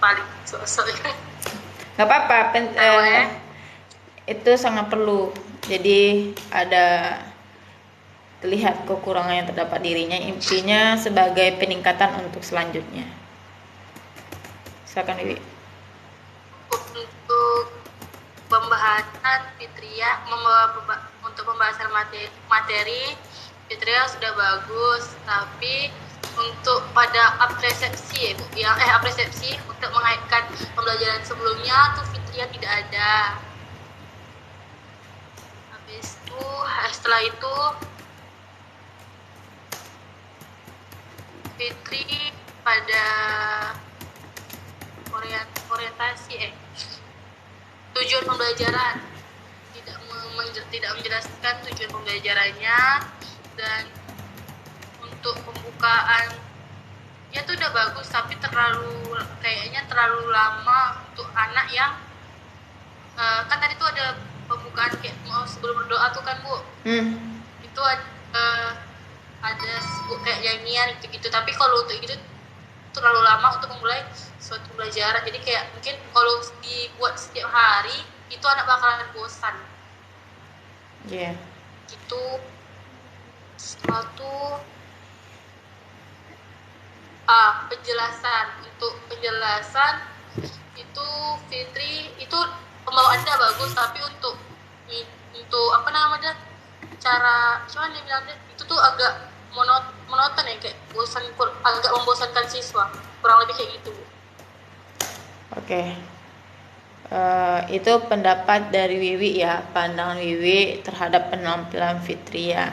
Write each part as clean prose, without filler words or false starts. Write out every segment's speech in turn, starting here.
paling sosok. Nggak apa-apa, itu sangat perlu. Jadi ada terlihat kekurangan yang terdapat dirinya, intinya sebagai peningkatan untuk selanjutnya. Silakan Wiwi. Untuk pembahasan Fitria, untuk pembahasan materi Fitria sudah bagus, tapi untuk pada apresiasi apresiasi untuk mengaitkan pembelajaran sebelumnya tuh Fitria tidak ada. Habis itu setelah itu Fitri pada orientasi tujuan pembelajaran tidak menjelaskan tujuan pembelajarannya, dan untuk pembukaan ya tuh udah bagus tapi kayaknya terlalu lama untuk anak yang kan tadi tuh ada pembukaan kayak mau sebelum berdoa tuh kan Bu, itu ada kayak nyanyian gitu, tapi kalau untuk itu terlalu lama untuk memulai suatu pembelajaran. Jadi kayak mungkin kalau dibuat setiap hari itu anak bakalan bosan. Iya. Gitu. Suatu penjelasan. Untuk penjelasan itu Fitri itu pembawaannya bagus, tapi untuk apa namanya cara cuman dia bilang itu tuh agak monoton ya, kayak agak membosankan siswa, kurang lebih kayak gitu. Oke. Itu pendapat dari Wiwi ya, pandangan Wiwi terhadap penampilan Fitria.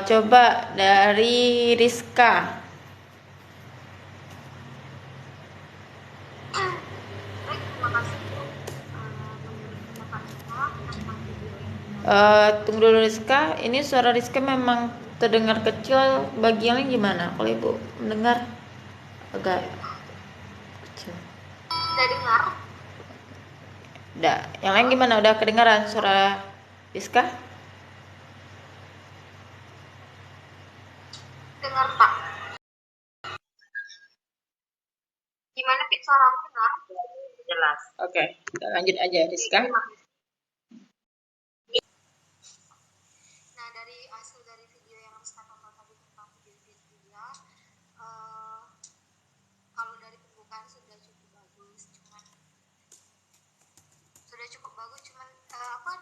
Coba dari Rizka. Tunggu dulu Rizka, ini suara Rizka memang terdengar kecil, bagi yang lain gimana? Kalau Ibu mendengar agak kecil. Udah dengar? Udah, yang lain gimana? Udah kedengaran suara Rizka? Dengar Pak. Gimana Fit, suaramu dengar? Jelas. Oke, kita lanjut aja Rizka. Nah, dari hasil dari video yang Rizka tonton tadi tentang video Fitria, kalau dari pembukaan sudah cukup bagus, cuman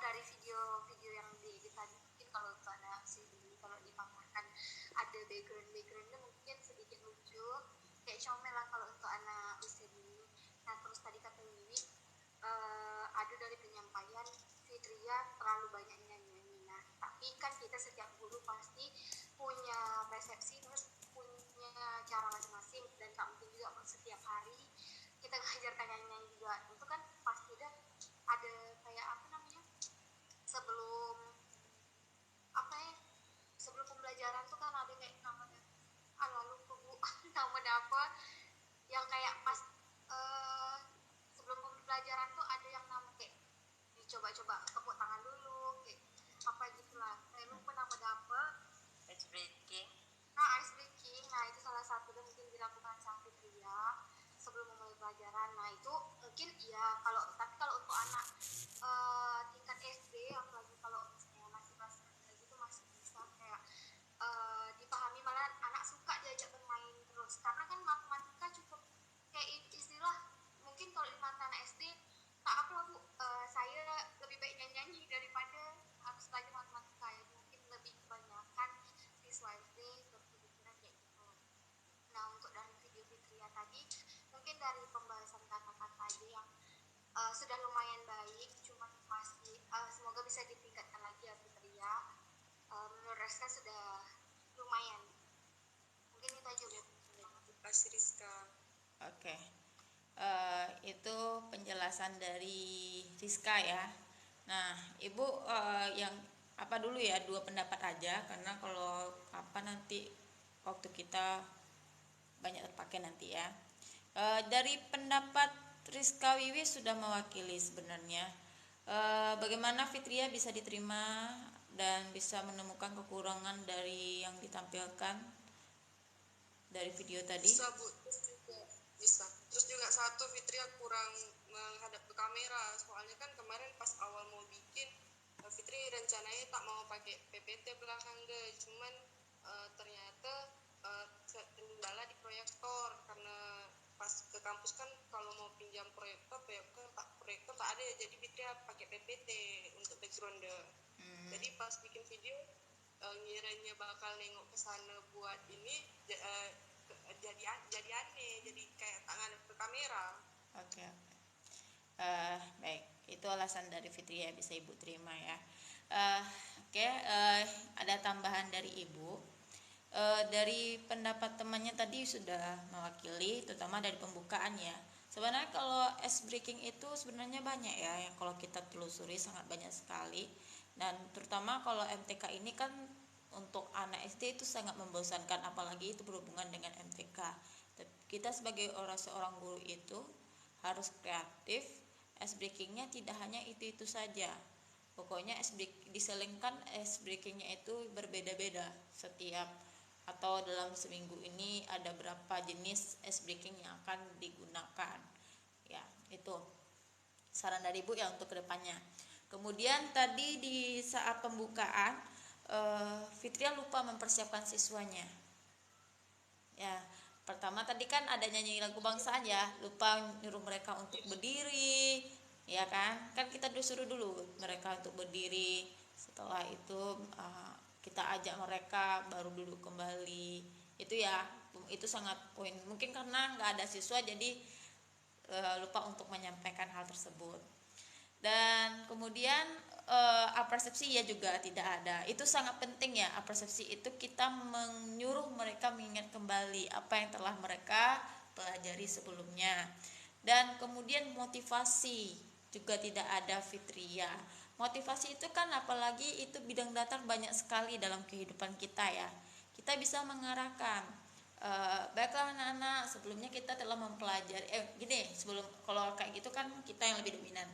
dari video yang diedit tadi mungkin kalau pada sini kalau dipakaikan ada backgroundnya mungkin sedikit lucu, kayak comel lah kalau untuk anak usia dini. Nah, terus tadi kata Wiwi ada dari penyampaian Fitria terlalu banyak nyanyi. Nah, tapi kan kita setiap guru pasti punya persepsi, terus punya cara masing-masing, dan tak mungkin juga setiap hari kita ngajarkan nyanyi juga. Itu kan pasti ada kayak apa namanya, sebelum pembelajaran tuh kan ada kayak namanya namanya apa yang kayak pas sebelum pembelajaran tuh ada yang nama kayak dicoba-coba tepuk tangan dulu kayak apa gitulah, saya lupa namanya apa. Ice breaking. Nah itu salah satu dan mungkin dilakukan sama Fitria sebelum memulai pelajaran. Nah itu mungkin iya, tapi kalau untuk anak tingkat SD, apalagi kalau masih kelas gitu, masih bisa kayak dipahami, malah anak suka diajak bermain terus, karena kan matematika cukup kayak istilah mungkin kalau di mata anak SD tak apa Bu, saya lebih baik nyanyi daripada harus belajar matematika ya, mungkin lebih kebanyakan siswa SD berpikiran kayak gitu. Nah, untuk dari video Fitria tadi mungkin dari pembahasan kata-kata aja yang sudah lumayan baik, cuman masih semoga bisa ditingkatkan lagi ya Fitria. Menurut Rizka sudah lumayan, mungkin itu aja Bu. Terima kasih Rizka. Oke. Itu penjelasan dari Rizka ya. Nah, Ibu yang apa dulu ya, 2 pendapat aja, karena kalau nanti waktu kita banyak terpakai nanti ya. Dari pendapat Rizka Wiwi sudah mewakili sebenarnya bagaimana Fitria bisa diterima dan bisa menemukan kekurangan dari yang ditampilkan dari video tadi. Bisa Bu, bisa. Terus juga tuh Fitria kurang menghadap ke kamera, soalnya kan kemarin pas awal mau bikin Fitri rencananya tak mau pakai PPT belakang deh, cuman ternyata kendala di proyektor, karena pas ke kampus kan kalau mau pinjam proyektor tak ada ya, jadi Fitria pakai PPT untuk background deh. Jadi pas bikin video ngiranya bakal nengok ke sana buat ini jadi aneh, jadi kayak tangan ke kamera. Oke. Baik, itu alasan dari Fitri ya, bisa Ibu terima ya. Oke, ada tambahan dari Ibu. Dari pendapat temannya tadi sudah mewakili, terutama dari pembukaan ya. Sebenarnya kalau ice breaking itu sebenarnya banyak ya, yang kalau kita telusuri sangat banyak sekali. Dan terutama kalau MTK ini kan untuk anak SD itu sangat membosankan, apalagi itu berhubungan dengan MTK. Kita sebagai seorang guru itu harus kreatif. Ice breakingnya tidak hanya itu saja. Pokoknya diselingkan ice breakingnya itu berbeda-beda setiap, atau dalam seminggu ini ada berapa jenis ice breaking yang akan digunakan. Ya, itu saran dari Ibu ya untuk kedepannya. Kemudian tadi di saat pembukaan Fitria lupa mempersiapkan siswanya. Ya, pertama tadi kan ada nyanyi lagu bangsaan ya, lupa nyuruh mereka untuk berdiri, ya kan? Kan kita disuruh dulu mereka untuk berdiri. Setelah itu kita ajak mereka baru duduk kembali. Itu ya, itu sangat poin. Mungkin karena nggak ada siswa jadi lupa untuk menyampaikan hal tersebut. Dan kemudian apersepsi ya juga tidak ada. Itu sangat penting ya, apersepsi itu kita menyuruh mereka mengingat kembali apa yang telah mereka pelajari sebelumnya. Dan kemudian motivasi juga tidak ada, Fitria. Motivasi itu kan apalagi itu bidang datar banyak sekali dalam kehidupan kita ya. Kita bisa mengarahkan, baiklah anak-anak, sebelumnya kita telah mempelajari gini, sebelum kalau kayak gitu kan kita yang lebih dominan.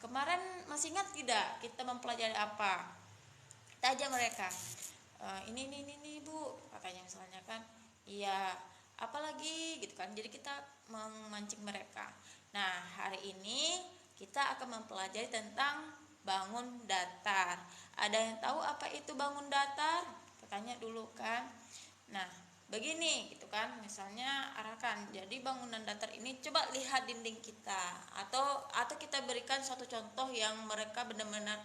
Kemarin masih ingat tidak kita mempelajari apa? Kita aja mereka, ini Bu, katanya misalnya kan, iya, apalagi gitu kan. Jadi kita memancing mereka. Nah, hari ini kita akan mempelajari tentang bangun datar. Ada yang tahu apa itu bangun datar? Katanya dulu kan. Nah, begini gitu kan, misalnya arahkan, jadi bangunan datar ini coba lihat dinding kita, atau kita berikan suatu contoh yang mereka benar-benar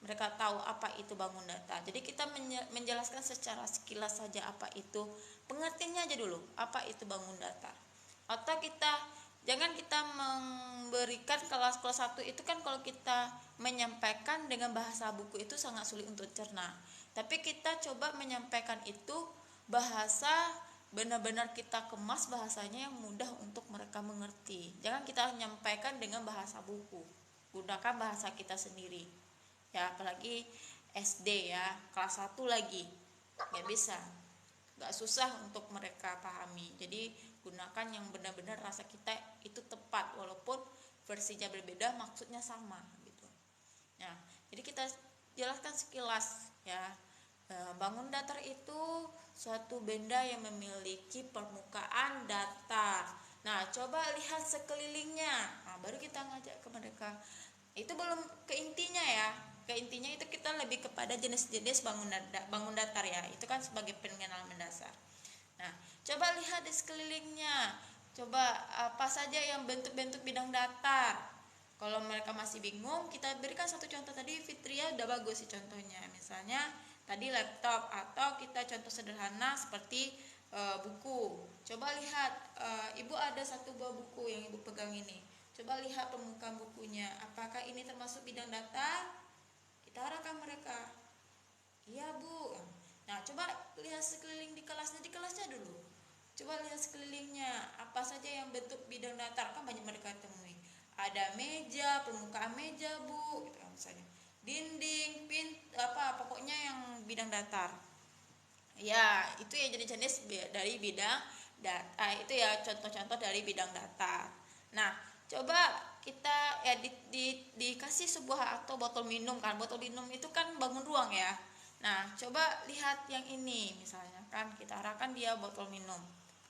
mereka tahu apa itu bangun datar. Jadi kita menjelaskan secara sekilas saja apa itu, pengertiannya aja dulu apa itu bangun datar. Atau jangan kita memberikan kelas 1 itu kan, kalau kita menyampaikan dengan bahasa buku itu sangat sulit untuk cerna. Tapi kita coba menyampaikan itu bahasa benar-benar kita kemas bahasanya yang mudah untuk mereka mengerti. Jangan kita menyampaikan dengan bahasa buku, gunakan bahasa kita sendiri ya, apalagi SD ya, kelas 1 lagi nggak bisa, nggak susah untuk mereka pahami. Jadi gunakan yang benar-benar rasa kita itu tepat, walaupun versinya berbeda maksudnya sama gitu. Nah, jadi kita jelaskan sekilas ya. Bangun datar itu suatu benda yang memiliki permukaan datar. Nah, coba lihat sekelilingnya. Nah, baru kita ngajak ke mereka. Itu belum ke intinya ya. Ke intinya itu kita lebih kepada jenis-jenis bangun datar ya. Itu kan sebagai pengenalan mendasar. Nah, coba lihat di sekelilingnya. Coba apa saja yang bentuk-bentuk bidang datar. Kalau mereka masih bingung, kita berikan satu contoh. Tadi Fitria udah bagus sih contohnya. Misalnya tadi laptop, atau kita contoh sederhana seperti buku. Coba lihat, Ibu ada satu buah buku yang Ibu pegang ini. Coba lihat permukaan bukunya, apakah ini termasuk bidang datar? Kita arahkan mereka. Iya Bu. Nah, coba lihat sekeliling di kelasnya dulu. Coba lihat sekelilingnya, apa saja yang bentuk bidang datar, kan banyak mereka temui. Ada meja, permukaan meja Bu, gitu kan misalnya. Dinding, pokoknya yang bidang datar. Ya, itu ya jenis-jenis dari bidang datar. Itu ya contoh-contoh dari bidang datar. Nah, coba kita ya dikasih sebuah atau botol minum kan. Botol minum itu kan bangun ruang ya. Nah, coba lihat yang ini misalnya kan, kita arahkan dia botol minum.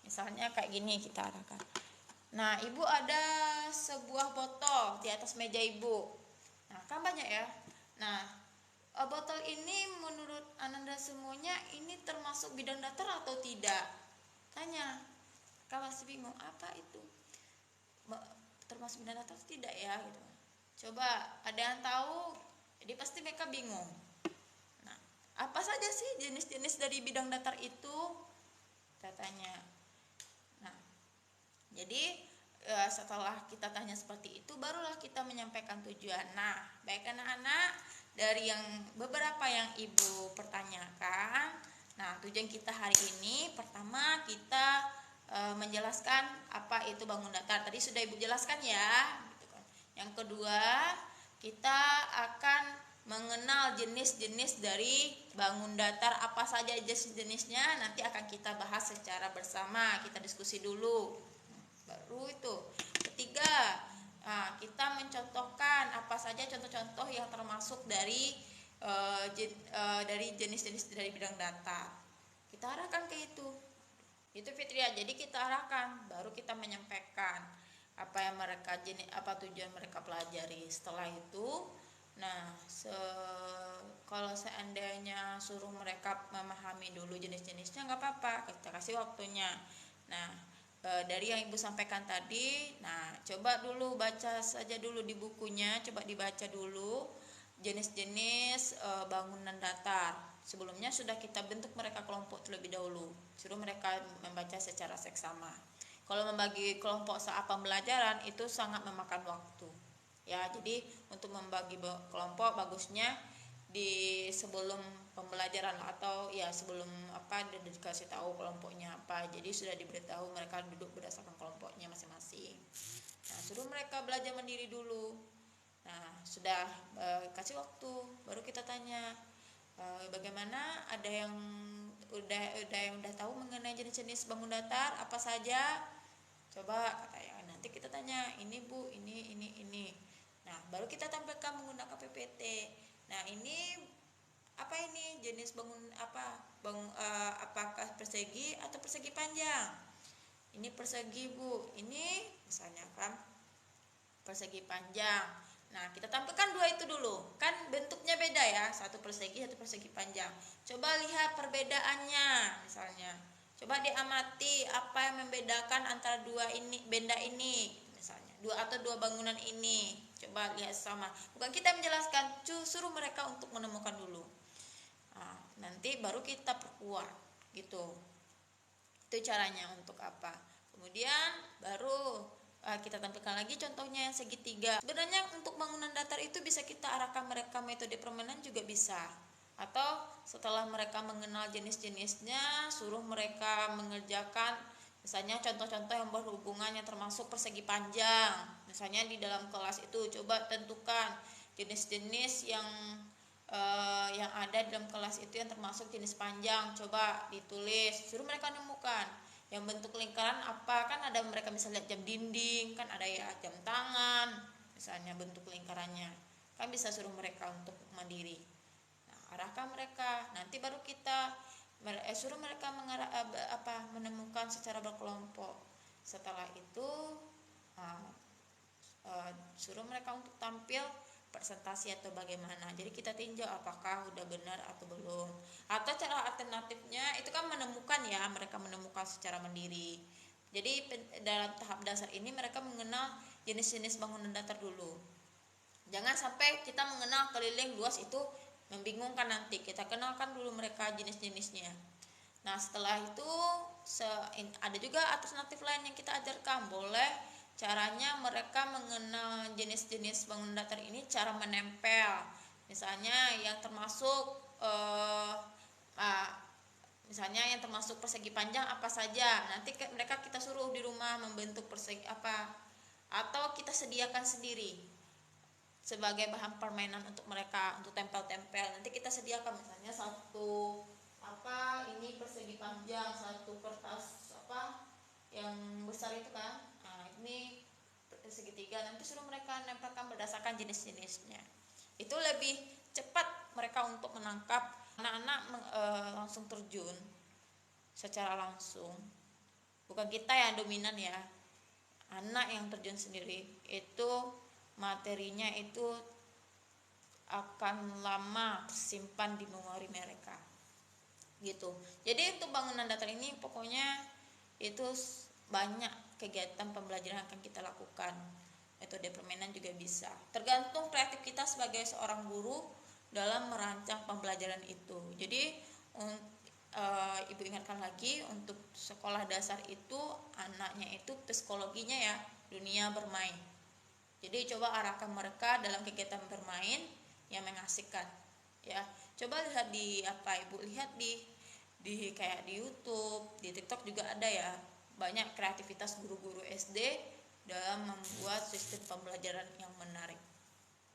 Misalnya kayak gini kita arahkan. Nah, ibu ada sebuah botol di atas meja ibu. Nah, kan banyak ya. Nah, botol ini menurut Ananda semuanya ini termasuk bidang datar atau tidak? Tanya. Kan masih bingung apa itu? Termasuk bidang datar atau tidak ya gitu. Coba ada yang tahu? Jadi pasti mereka bingung. Nah, apa saja sih jenis-jenis dari bidang datar itu? Katanya. Nah, jadi setelah kita tanya seperti itu, barulah kita menyampaikan tujuan. Nah, baik anak-anak, dari yang beberapa yang ibu pertanyakan, nah tujuan kita hari ini pertama kita menjelaskan apa itu bangun datar. Tadi sudah ibu jelaskan ya, gitu kan. Yang kedua, kita akan mengenal jenis-jenis dari bangun datar, apa saja jenis-jenisnya nanti akan kita bahas secara bersama, kita diskusi dulu. Baru itu ketiga, kita mencontohkan apa saja contoh-contoh yang termasuk dari jenis-jenis dari bidang datar. Kita arahkan ke itu Fitria. Jadi kita arahkan, baru kita menyampaikan apa yang mereka apa tujuan mereka pelajari. Setelah itu, nah kalau seandainya suruh mereka memahami dulu jenis-jenisnya nggak apa-apa, kita kasih waktunya. Nah, dari yang ibu sampaikan tadi, nah coba dulu baca saja dulu di bukunya, coba dibaca dulu jenis-jenis bangunan datar. Sebelumnya sudah kita bentuk mereka kelompok terlebih dahulu, suruh mereka membaca secara seksama. Kalau membagi kelompok saat pembelajaran itu sangat memakan waktu ya. Jadi untuk membagi kelompok bagusnya di sebelum pembelajaran atau ya sebelum dikasih tahu kelompoknya apa, jadi sudah diberitahu mereka duduk berdasarkan kelompoknya masing-masing. Nah, suruh mereka belajar mandiri dulu. Nah, sudah kasih waktu, baru kita tanya bagaimana, ada yang udah tahu mengenai jenis-jenis bangun datar apa saja, coba katanya. Nanti kita tanya, ini bu, ini. Nah, baru kita tampilkan menggunakan PPT. Nah, ini apa ini jenis bangun apakah persegi atau persegi panjang? Ini persegi bu, ini misalnya kan persegi panjang. Nah, kita tampilkan dua itu dulu, kan bentuknya beda ya, satu persegi panjang. Coba lihat perbedaannya, misalnya coba diamati apa yang membedakan antara benda ini, misalnya dua bangunan ini. Coba lihat sama, bukan kita menjelaskan, suruh mereka untuk menemukan dulu. Nah, nanti baru kita perkuat gitu. Itu caranya untuk apa. Kemudian baru kita tampilkan lagi contohnya yang segitiga. Sebenarnya untuk bangunan datar itu bisa kita arahkan mereka metode permainan juga bisa. Atau setelah mereka mengenal jenis-jenisnya, suruh mereka mengerjakan misalnya contoh-contoh yang berhubungan yang termasuk persegi panjang. Misalnya di dalam kelas itu coba tentukan jenis-jenis yang ada dalam kelas itu yang termasuk jenis panjang, coba ditulis, suruh mereka nemukan. Yang bentuk lingkaran apa, kan ada mereka bisa lihat jam dinding, kan ada ya jam tangan, misalnya bentuk lingkarannya, kan bisa suruh mereka untuk mandiri. Nah, arahkan mereka, nanti baru kita suruh mereka menemukan secara berkelompok. Setelah itu suruh mereka untuk tampil presentasi atau bagaimana. Jadi kita tinjau apakah udah benar atau belum. Atau cara alternatifnya itu kan menemukan ya, mereka menemukan secara mandiri. Jadi dalam tahap dasar ini mereka mengenal jenis-jenis bangunan datar dulu. Jangan sampai kita mengenal keliling luas itu membingungkan nanti. Kita kenalkan dulu mereka jenis-jenisnya. Nah, setelah itu ada juga alternatif lain yang kita ajarkan. Boleh caranya mereka mengenal jenis-jenis bangunan datar ini cara menempel. Misalnya yang termasuk misalnya yang termasuk persegi panjang apa saja. Nanti mereka kita suruh di rumah membentuk persegi apa, atau kita sediakan sendiri sebagai bahan permainan untuk mereka untuk tempel-tempel. Nanti kita sediakan misalnya satu ini persegi panjang, satu kertas yang besar itu kan. Nah, ini segitiga, nanti suruh mereka nempelkan berdasarkan jenis-jenisnya. Itu lebih cepat mereka untuk menangkap. Anak-anak langsung terjun secara langsung, bukan kita yang dominan ya. anak yang terjun sendiri itu materinya itu akan lama tersimpan di memori mereka gitu. Jadi untuk bangunan datar ini pokoknya itu banyak kegiatan pembelajaran yang akan kita lakukan. Metode permainan juga bisa. Tergantung kreatif kita sebagai seorang guru dalam merancang pembelajaran itu. Jadi ibu ingatkan lagi, untuk sekolah dasar itu anaknya itu psikologinya ya dunia bermain. Jadi coba arahkan mereka dalam kegiatan bermain yang mengasihkan. Ya, coba lihat di ibu lihat di kayak di YouTube, di TikTok juga ada ya banyak kreativitas guru-guru SD dalam membuat sistem pembelajaran yang menarik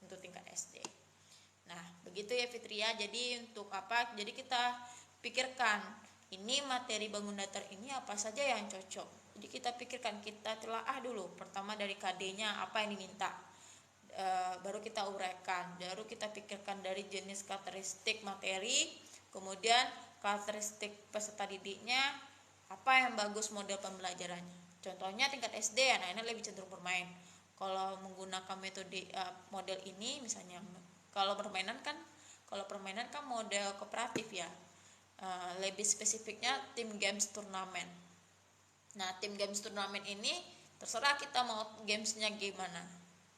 untuk tingkat SD. Nah, begitu ya Fitria. Jadi untuk apa? Jadi kita pikirkan ini materi bangun datar ini apa saja yang cocok. Jadi kita pikirkan, kita telaah dulu. Pertama dari KD-nya apa yang diminta. Baru kita uraikan, baru kita pikirkan dari jenis karakteristik materi, kemudian karakteristik peserta didiknya, apa yang bagus model pembelajarannya. Contohnya tingkat SD anak-anak lebih cenderung bermain. Kalau menggunakan metode model ini misalnya, kalau permainan kan model kooperatif ya. Lebih spesifiknya tim games turnamen. Nah, tim games turnamen ini terserah kita mau gamesnya gimana.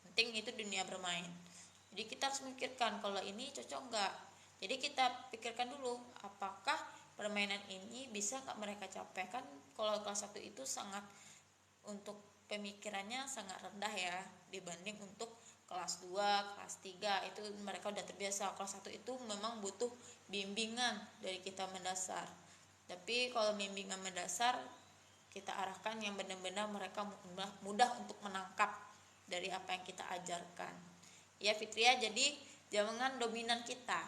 Penting itu dunia bermain. Jadi kita harus memikirkan kalau ini cocok enggak. Jadi kita pikirkan dulu apakah permainan ini bisa enggak mereka capai. Kan kalau kelas 1 itu sangat untuk pemikirannya sangat rendah ya dibanding untuk kelas 2, kelas 3 itu mereka udah terbiasa. Kelas 1 itu memang butuh bimbingan dari kita mendasar. Tapi kalau bimbingan mendasar kita arahkan yang benar-benar mereka mudah untuk menangkap dari apa yang kita ajarkan. Ya Fitria, jadi jangan dominan kita.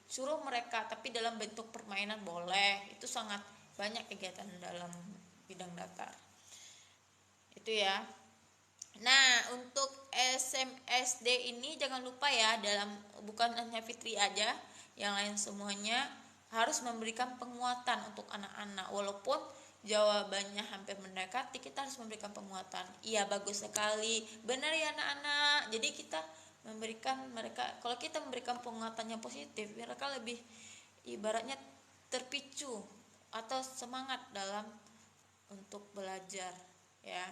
Suruh mereka tapi dalam bentuk permainan boleh. Itu sangat banyak kegiatan dalam bidang datar. Itu ya. Nah, untuk SD ini jangan lupa ya, dalam bukan hanya Fitri aja, yang lain semuanya harus memberikan penguatan untuk anak-anak. Walaupun jawabannya hampir mendekati, kita harus memberikan penguatan. Iya, bagus sekali, benar ya anak-anak. Jadi kita memberikan mereka, kalau kita memberikan penguatan yang positif, mereka lebih ibaratnya terpicu atau semangat dalam untuk belajar ya.